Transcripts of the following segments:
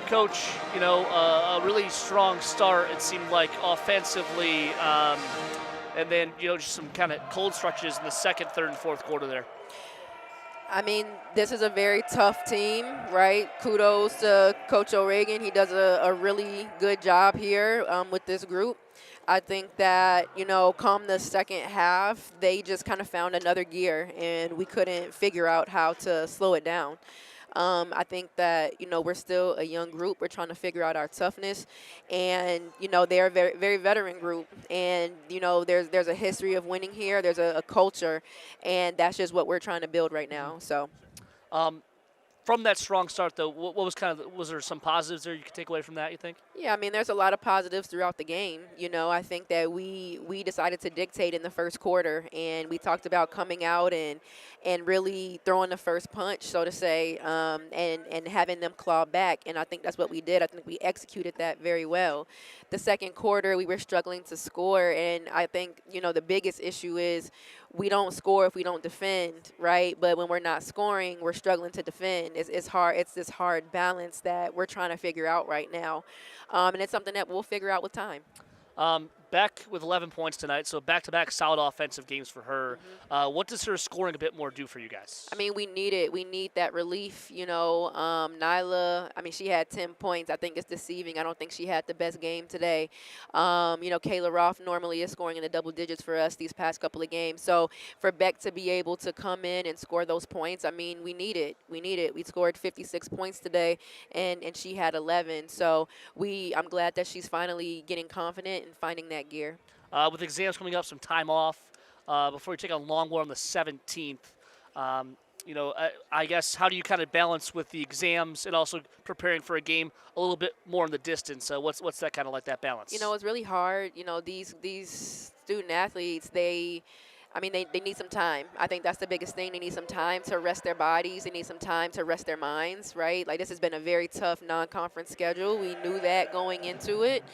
Coach, a really strong start, it seemed like, offensively, and then, just some kind of cold stretches in the second, third, and fourth quarter there. I mean, this is a very tough team, right? Kudos to Coach O'Regan. He does a really good job here with this group. I think that, come the second half, they just kind of found another gear, and we couldn't figure out how to slow it down. I think that, we're still a young group. We're trying to figure out our toughness. And, they're a very, very veteran group. And, there's a history of winning here. There's a culture. And that's just what we're trying to build right now. So. Um, from that strong start, though, what was there some positives there you could take away from that, you think? Yeah, I mean, there's a lot of positives throughout the game. I think that we decided to dictate in the first quarter, and we talked about coming out and really throwing the first punch, so to say, and having them claw back. And I think that's what we did. I think we executed that very well. The second quarter, we were struggling to score, and I think, the biggest issue is we don't score if we don't defend, right? But when we're not scoring, we're struggling to defend. It's hard. It's this hard balance that we're trying to figure out right now. And it's something that we'll figure out with time. Beck with 11 points tonight, so back-to-back solid offensive games for her. Mm-hmm. What does her scoring a bit more do for you guys? I mean, we need it. We need that relief. Nyla, I mean, she had 10 points. I think it's deceiving. I don't think she had the best game today. Kayla Roth normally is scoring in the double digits for us these past couple of games. So for Beck to be able to come in and score those points, I mean, we need it. We need it. We scored 56 points today, and she had 11. So I'm glad that she's finally getting confident and finding that gear. With exams coming up, some time off before you take a long one on the 17th. I guess how do you kind of balance with the exams and also preparing for a game a little bit more in the distance? What's that kind of like that balance? It's really hard. These student athletes, they need some time. I think that's the biggest thing. They need some time to rest their bodies. They need some time to rest their minds, right? Like, this has been a very tough non-conference schedule. We knew that going into it.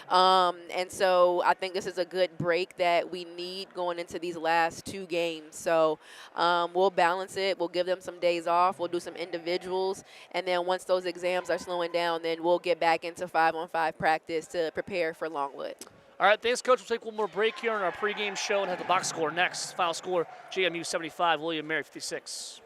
And so I think this is a good break that we need going into these last two games. So we'll balance it. We'll give them some days off. We'll do some individuals. And then once those exams are slowing down, then we'll get back into 5-on-5 practice to prepare for Longwood. All right, thanks, Coach. We'll take one more break here on our pregame show and have the box score next. Final score, JMU 75, William Mary 56.